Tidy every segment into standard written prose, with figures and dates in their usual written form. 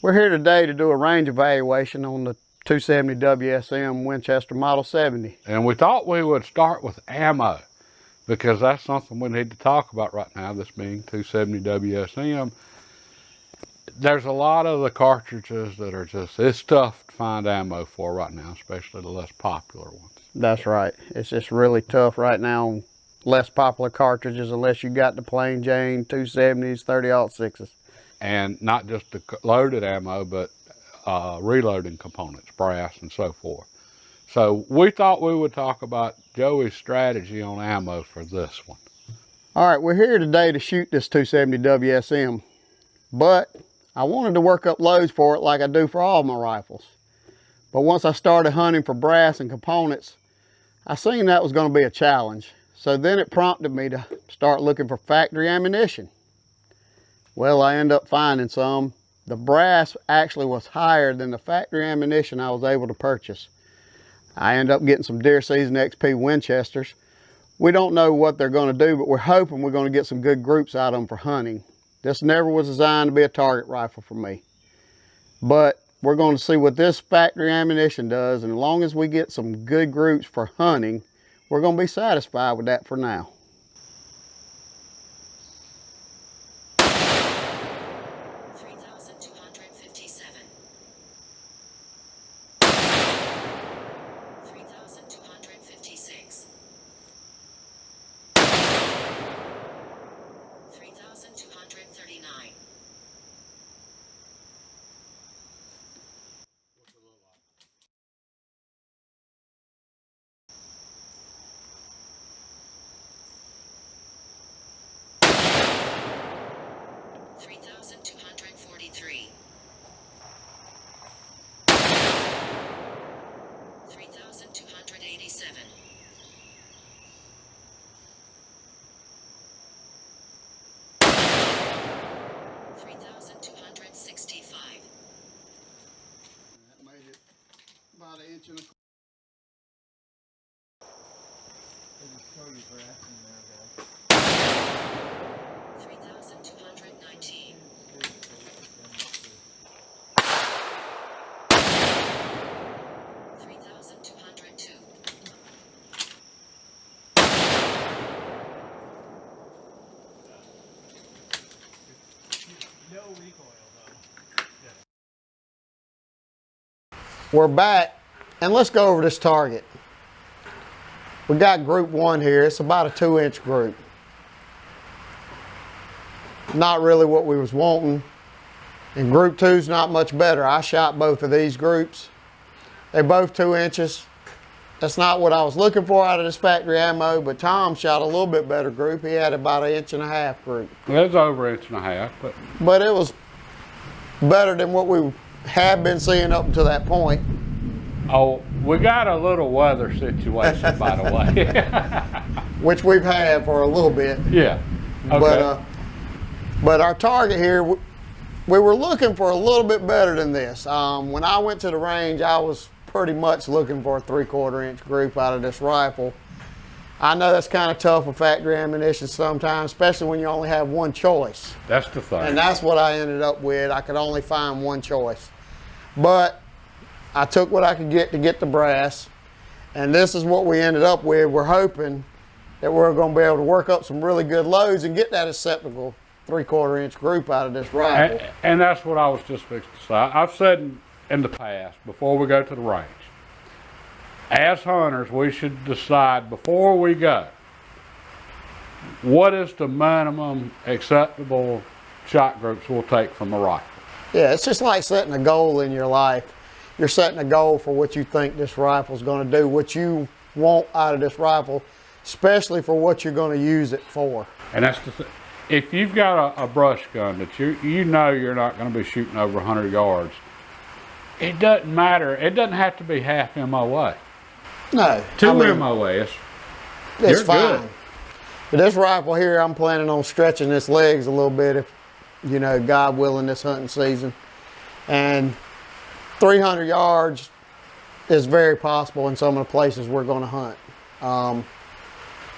We're here today to do a range evaluation on the 270 WSM Winchester Model 70. And we thought we would start with ammo because that's something we need to talk about right now, this being 270 WSM. There's a lot of the cartridges that are just, it's tough to find ammo for right now, especially the less popular ones. That's right. It's just really tough right now on less popular cartridges unless you got the plain Jane 270s, 30-06s. And not just the loaded ammo, but reloading components, brass and so forth. So we thought we would talk about Joey's strategy on ammo for this one. All right, we're here today to shoot this 270 WSM, but I wanted to work up loads for it like I do for all my rifles. But once I started hunting for brass and components, I seen that was going to be a challenge. So then it prompted me to start looking for factory ammunition. Well, I ended up finding some. The brass actually was higher than the factory ammunition I was able to purchase. I ended up getting some Deer Season XP Winchesters. We don't know what they're going to do, but we're hoping we're going to get some good groups out of them for hunting. This never was designed to be a target rifle for me. But we're going to see what this factory ammunition does, and as long as we get some good groups for hunting, we're going to be satisfied with that for now. 3,239. $3,243. 3,287. 3,265. That made it about an inch and a quarter. Just throw your brass in there, guys. 3,219. 3,202. No recoil though. We're back, and let's go over this target. We got group 1 here. It's about a 2-inch group. Not really what we was wanting. And group 2's not much better. I shot both of these groups. They're both 2 inches. That's not what I was looking for out of this factory ammo, but Tom shot a little bit better group. He had about an 1.5 inch group. It was over 1.5 inches, But it was better than what we have been seeing up until that point. Oh, we got a little weather situation, by the way. Which we've had for a little bit. Yeah. Okay. But our target here, we were looking for a little bit better than this. When I went to the range, I was pretty much looking for a 3/4 inch group out of this rifle. I know that's kind of tough with factory ammunition sometimes, especially when you only have one choice. That's the thing. And that's what I ended up with. I could only find one choice. But I took what I could get to get the brass, and this is what we ended up with. We're hoping that we're going to be able to work up some really good loads and get that acceptable 3/4 inch group out of this rifle. And that's what I was just fixing to say. I've said in the past, before we go to the range, as hunters, we should decide before we go, what is the minimum acceptable shot groups we'll take from a rifle. Yeah, it's just like setting a goal in your life. You're setting a goal for what you think this rifle's going to do, what you want out of this rifle, especially for what you're going to use it for. And that's the thing. If you've got a brush gun that you know you're not going to be shooting over 100 yards, it doesn't matter. It doesn't have to be half MOA. No. 2 MOA, it's fine. Good. But this rifle here, I'm planning on stretching its legs a little bit if, you know, God willing, this hunting season. And 300 yards is very possible in some of the places we're going to hunt.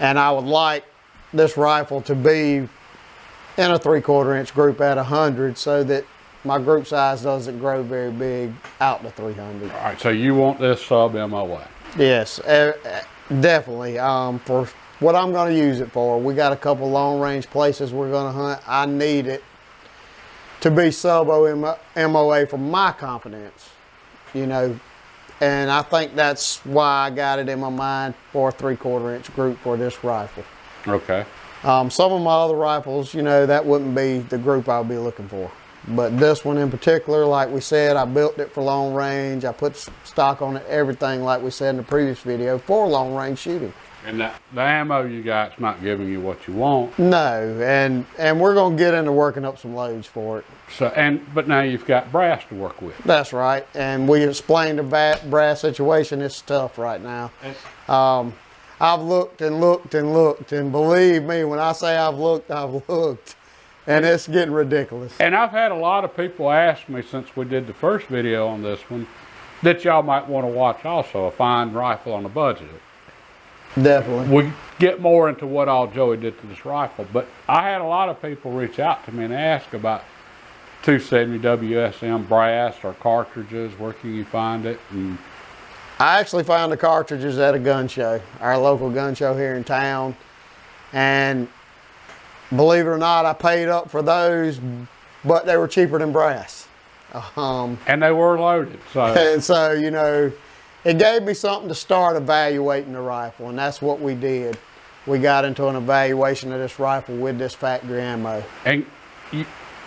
And I would like this rifle to be in a 3/4 inch group at 100 so that my group size doesn't grow very big out to 300. All right, so you want this sub MOA? Yes, definitely. For what I'm going to use it for, we got a couple long range places we're going to hunt. I need it to be sub MOA for my confidence, you know, and I think that's why I got it in my mind for a 3/4 inch group for this rifle. Okay. Some of my other rifles, you know, that wouldn't be the group I'll be looking for. But this one in particular, like we said, I built it for long range. I put stock on it, everything like we said in the previous video, for long range shooting. And the ammo you got's not giving you what you want. No, and we're gonna get into working up some loads for it. So but now you've got brass to work with. That's right, and we explained the brass situation. It's tough right now. I've looked and looked and looked, and believe me, when I say I've looked, and it's getting ridiculous. And I've had a lot of people ask me since we did the first video on this one that y'all might want to watch also, a fine rifle on a budget. Definitely. We get more into what all Joey did to this rifle, but I had a lot of people reach out to me and ask about 270 WSM brass or cartridges. Where can you find it? And I actually found the cartridges at a gun show, our local gun show here in town, and believe it or not, I paid up for those, but they were cheaper than brass. and they were loaded, so. And so, you know, it gave me something to start evaluating the rifle, and that's what we did. We got into an evaluation of this rifle with this factory ammo. And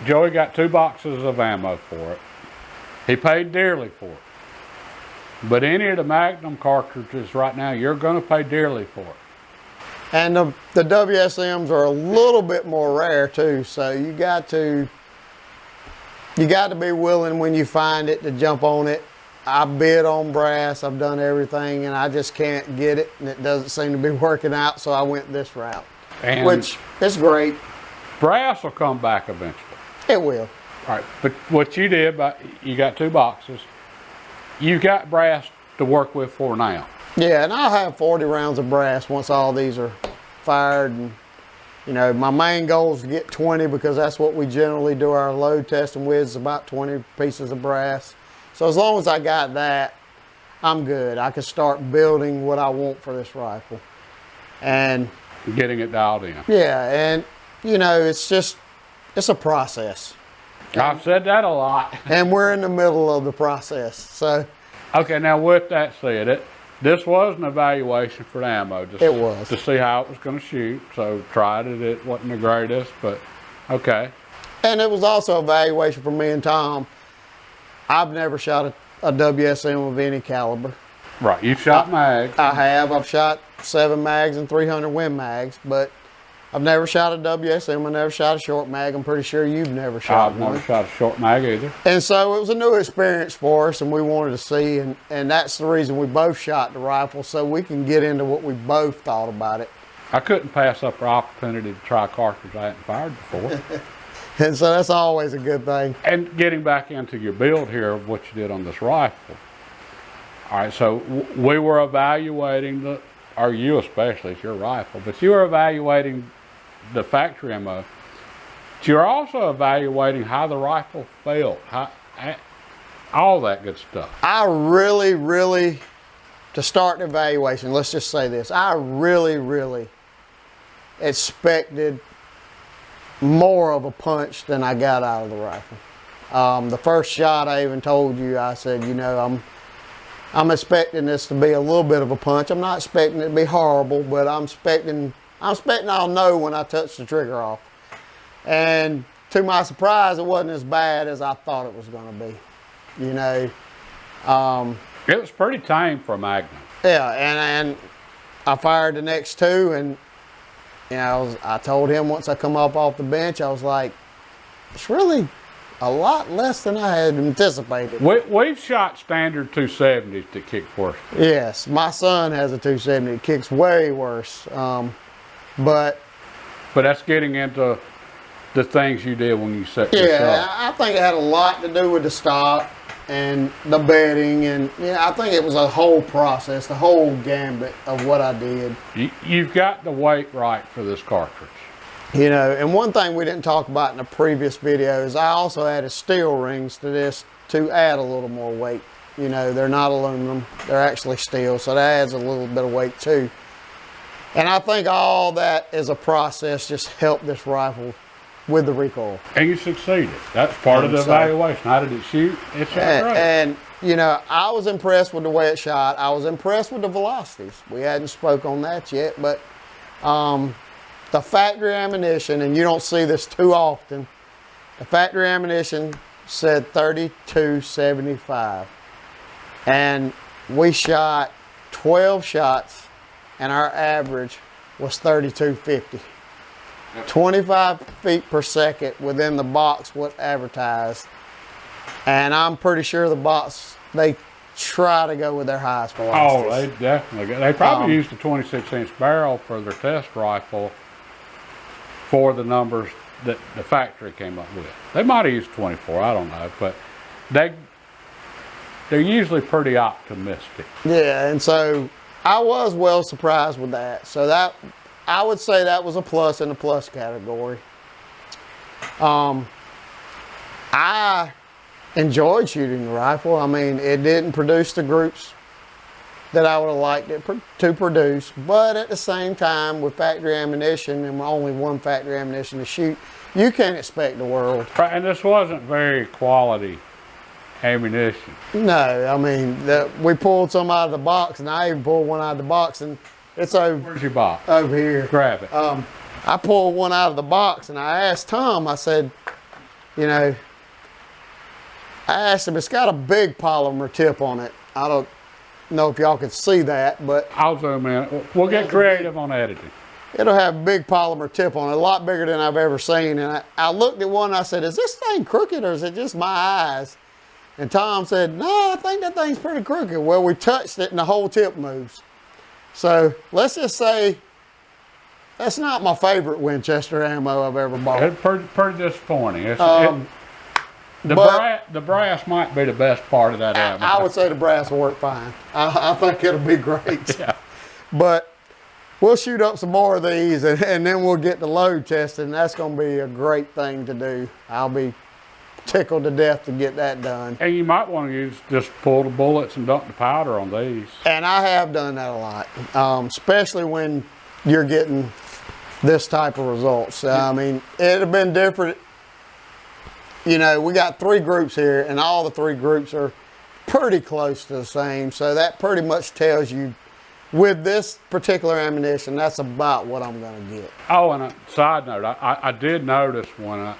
Joey got 2 boxes of ammo for it. He paid dearly for it. But any of the Magnum cartridges right now, you're going to pay dearly for it. And the WSMs are a little bit more rare too, so you got to be willing when you find it to jump on it. I bid on brass, I've done everything, and I just can't get it, and it doesn't seem to be working out, so I went this route, And which is great. brass will come back eventually. It will. All right, but what you did, you got 2 boxes. You've got brass to work with for now. Yeah, and I'll have 40 rounds of brass once all these are fired. And, you know, my main goal is to get 20 because that's what we generally do our load testing with, is about 20 pieces of brass. So as long as I got that, I'm good. I can start building what I want for this rifle. And Getting it dialed in. yeah, and, you know, it's a process. I've said that a lot. And we're in the middle of the process, so. Okay, now with that said, this was an evaluation for the ammo. Just It was. To see how it was going to shoot. So tried it. It wasn't the greatest, but okay. And it was also an evaluation for me and Tom. I've never shot a WSM of any caliber. Right, you shot mags. I have. I've shot 7 mags and 300 Win mags, but I've never shot a WSM. I never shot a short mag. I'm pretty sure you've never shot I've one. never shot a short mag either. And so it was a new experience for us, and we wanted to see, and that's the reason we both shot the rifle, so we can get into what we both thought about it. I couldn't pass up the opportunity to try a cartridge I hadn't fired before. And so that's always a good thing. And getting back into your build here of what you did on this rifle. All right, so we were evaluating or you especially, it's your rifle, but you were evaluating the factory ammo. But you're also evaluating how the rifle felt, all that good stuff. I really, to start the evaluation, let's just say this, I really expected more of a punch than I got out of the rifle. The first shot I even told you, I said, you know, I'm expecting this to be a little bit of a punch. I'm not expecting it to be horrible, but I'm expecting I'll know when I touch the trigger off. And to my surprise, it wasn't as bad as I thought it was going to be. You know, it was pretty tame for a Magnum. Yeah, and I fired the next 2, and you know, I told him once I come up off the bench, I was like, it's really a lot less than I had anticipated. We've shot standard 270s that kick worse. Yes, my son has a 270. It kicks way worse. But that's getting into the things you did when you set this yeah, up. I think it had a lot to do with the stock and the bedding, and yeah, I think it was a whole process, the whole gambit of what I did. You've got the weight right for this cartridge. You know, and one thing we didn't talk about in the previous video is I also added steel rings to this to add a little more weight. You know, they're not aluminum, they're actually steel, so that adds a little bit of weight too. And I think all that as a process just helped this rifle with the recoil. And you succeeded. That's part of the evaluation. How did it shoot? It shot great. And, you know, I was impressed with the way it shot. I was impressed with the velocities. We hadn't spoke on that yet, but the factory ammunition, and you don't see this too often, the factory ammunition said 32.75. And we shot 12 shots, and our average was 32.50. 25 feet per second within the box what advertised. And I'm pretty sure the box, they try to go with their highest velocities. Oh, they definitely. They probably used a 26-inch barrel for their test rifle for the numbers that the factory came up with. They might have used 24, I don't know, but they're usually pretty optimistic. Yeah, and so I was well surprised with that. So that, I would say that was a plus in the plus category. I enjoyed shooting the rifle. I mean, it didn't produce the groups that I would have liked it to produce, but at the same time, with factory ammunition and only one factory ammunition to shoot, you can't expect the world. And this wasn't very quality ammunition. No, I mean, we pulled some out of the box, and I even pulled one out of the box, and it's over. Where's your box? Over here. Grab it. I pulled one out of the box, and I asked Tom, I said, you know, I asked him, it's got a big polymer tip on it. I don't know if y'all can see that, but I'll zoom in. We'll get creative on editing. it'll have a big polymer tip on it, a lot bigger than I've ever seen. And I looked at one and I said, is this thing crooked or is it just my eyes? And Tom said, no, I think that thing's pretty crooked. Well, we touched it and the whole tip moves. So let's just say that's not my favorite Winchester ammo I've ever bought. It's pretty disappointing. The brass might be the best part of that ammo. I would say the brass will work fine. I think it'll be great. Yeah. But we'll shoot up some more of these and then we'll get the load tested, and that's going to be a great thing to do. I'll be tickled to death to get that done. And you might want to just pull the bullets and dump the powder on these. And I have done that a lot, especially when you're getting this type of results. I mean, it'd have been different. You know, we got 3 groups here, and all the 3 groups are pretty close to the same. So that pretty much tells you, with this particular ammunition, that's about what I'm going to get. Oh, and a side note, I did notice when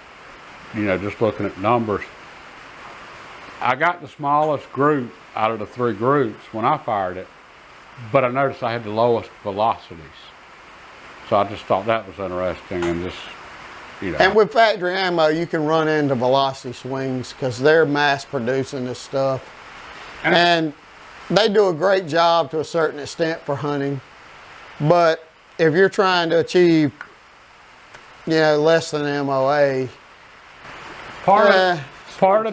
just looking at numbers, I got the smallest group out of the 3 groups when I fired it, but I noticed I had the lowest velocities. So I just thought that was interesting, and just, And with factory ammo, you can run into velocity swings because they're mass producing this stuff. And they do a great job to a certain extent for hunting. But if you're trying to achieve, less than MOA, part of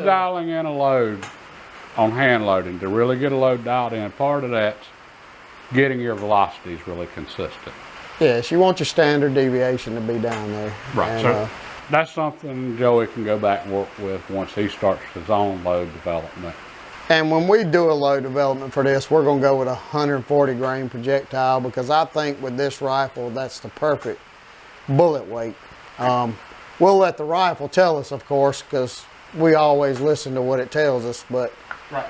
dialing in a load on hand loading, to really get a load dialed in, part of that's getting your velocities really consistent. Yes, you want your standard deviation to be down there. Right. And, so that's something Joey can go back and work with once he starts his own load development. And when we do a load development for this, we're going to go with a 140 grain projectile, because I think with this rifle, that's the perfect bullet weight. We'll let the rifle tell us, of course, because we always listen to what it tells us, but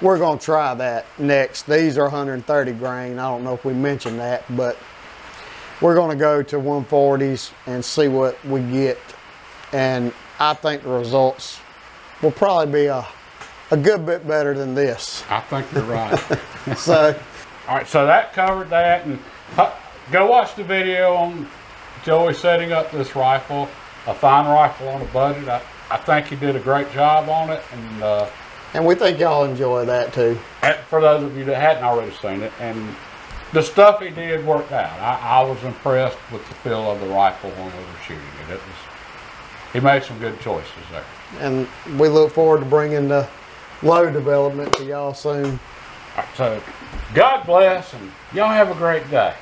we're going to try that next. These are 130 grain. I don't know if we mentioned that, but we're going to go to 140s and see what we get. And I think the results will probably be a good bit better than this. I think you're right. So, all right, so that covered that. And go watch the video on Joey setting up this rifle, a fine rifle on a budget. I think he did a great job on it. And we think y'all enjoy that too. For those of you that hadn't already seen it. And the stuff he did worked out. I was impressed with the feel of the rifle when we were shooting it. He made some good choices there. And we look forward to bringing the load development to y'all soon. All right, so God bless, and y'all have a great day.